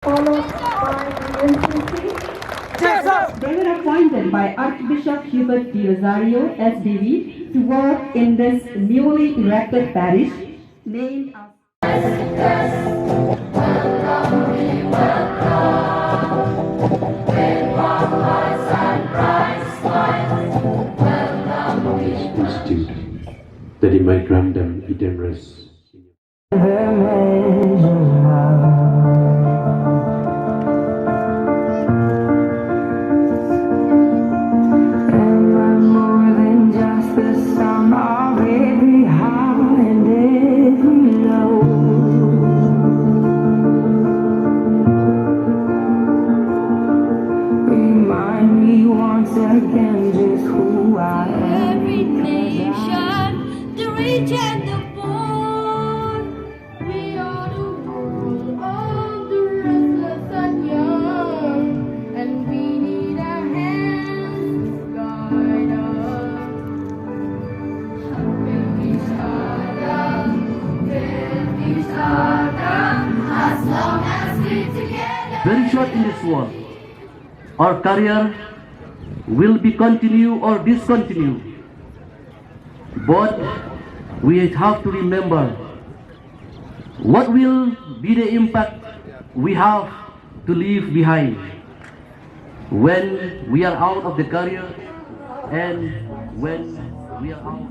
followed by the NCC. They were appointed by Archbishop Hubert de Rosario, SDV, to work in this newly erected parish named Institute, that He might grant them eternal rest. Again, just who I am. Every nation, the rich and the poor, we are the world of the restless and young, and we need a hand to guide us. As long as we together. Very short in this world, our career will be continue or discontinue, but we have to remember what will be the impact we have to leave behind when we are out of the career and when we are out.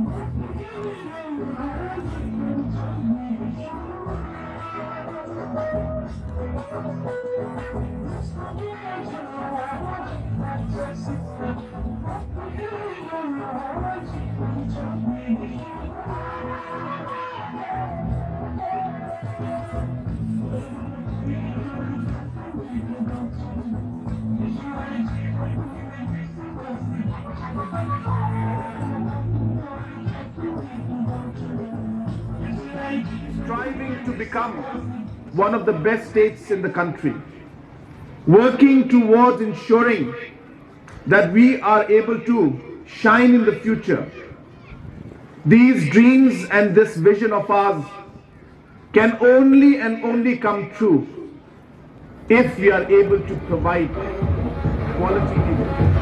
Striving to become one of the best states in the country, working towards ensuring that we are able to shine in the future. These dreams and this vision of ours can only and only come true if we are able to provide quality education.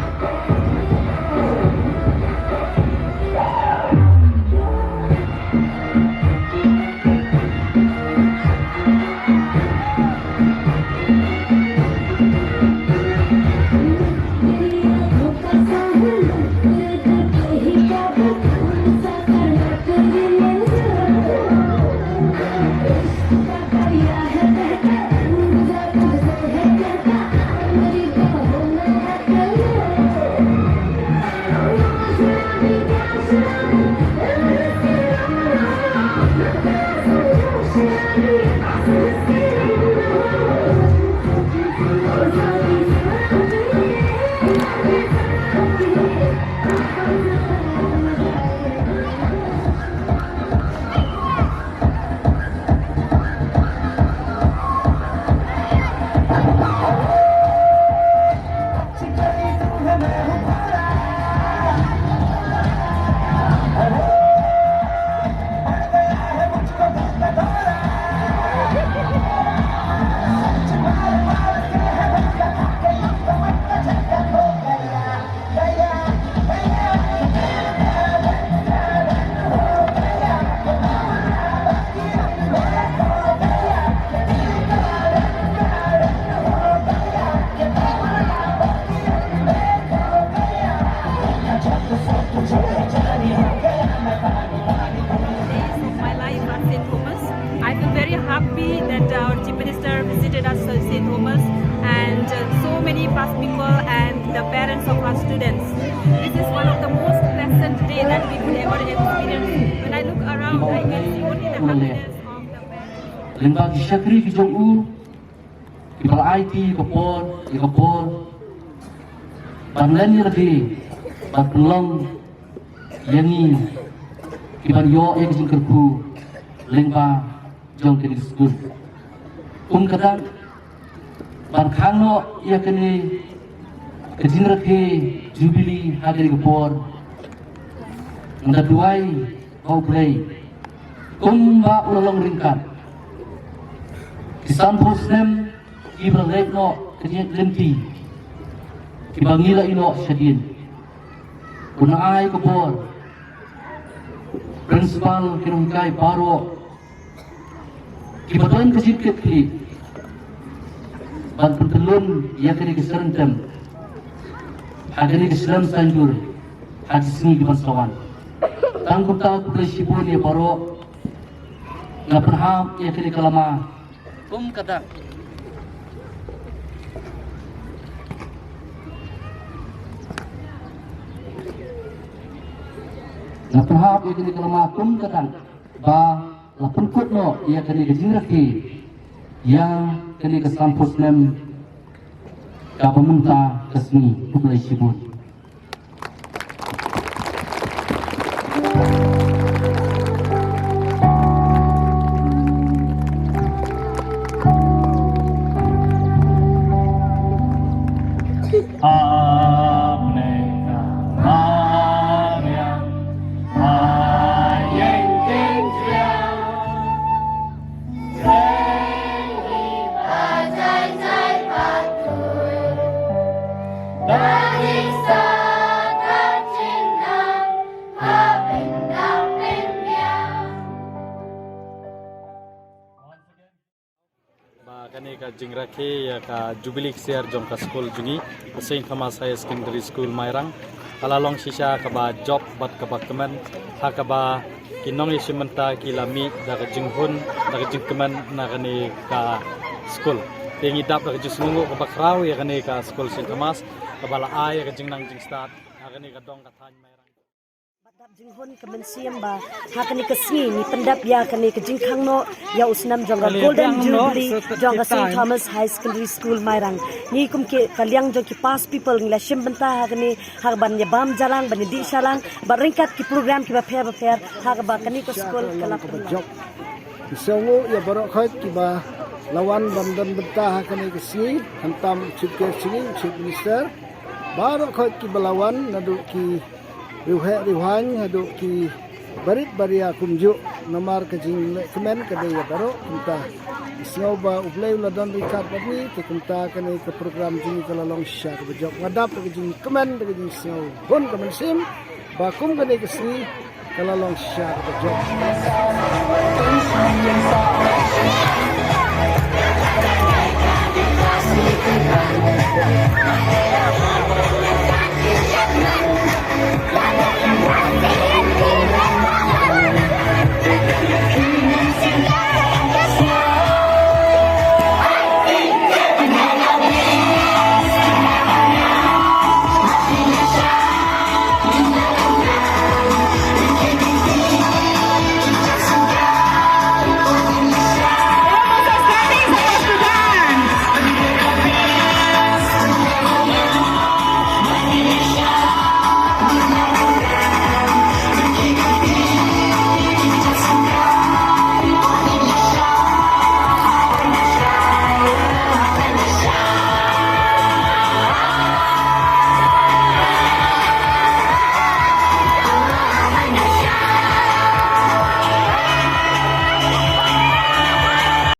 Happy that our Chief Minister visited us at St. Thomas and so many past people and the parents of our students. This is one of the most pleasant day that we could ever experience. When I look around, I can see only the happiness of the parents. Lembag Syakri ki Jong ibang IT kapor, ikapor, panlan ni rabi, patulong, yani, ibang yo yang singkerku, lembag Jong kini school. Kadang ban Khang no ia kini kejing rakhe Jubilee hagari kapor. Nda duai kau play. Ba ulalong Ryngkat. Kisan Muslim Ibra Rekno Kajit Lenti Kibangila Ino Shadin Kunai Kubor Principal Kirungkai Paro Kibatuan Kajit Kitli Ban Pentelun Yakani Keserentem Hagani Keseram Sanjur Hadisni Kibansawan Tanggung tak Kulishipun Ya Paro Ngaperham Yakani Kalama Kata Napahap ia kini kelama katan ba lapun kutno ia kini kejingraki yang kini ke kampus nem ka pemunta kesni Jubilee sibut. Kani ka Jing rakhe ya ka Jubilee share Jong ka Scholl jungi Saint Thomas High Secondary School Mairang alalong sisa ka ba job bat ka ba Kmen ha ka ba kinong isimenta kilami da ka Jing hun da ka Jing Kmen na kani ka Scholl tingi dap da ka Jismungo ka ba kraw ya kani ka Scholl Saint Thomas ka bala ay ka Jing nang Jing start ha kani ka dong ka than Mairang Jing hun Kmen siam ba hakani kesni ni pendap ya kani ke Jing Khang no ya usnam jonga Golden Jubilee jonga St Thomas High Secondary School Mairang ni kum ke kalyang jo ki pass people ngla shim banta hakani hakban ya bam jalang ban di salang ba Ryngkat ki program ki ba fair hakba kani ko school kala job isango ya barok khat ki ba lawan bandan banta hakani kesni hantam chief minister barok khat ki balawan nadu ki Riwhan haduk ki barit baria kumju namar ke Jing Kmen ke daya baro kita isngau ba ublay uladon Ryngkat badni te kumta kene ke program Jing kalalong sya ke bejok ngadap ke Jing Kmen ke Jing isngau hon Kmen sim ba kum kene ke sni kalalong sya ke bejok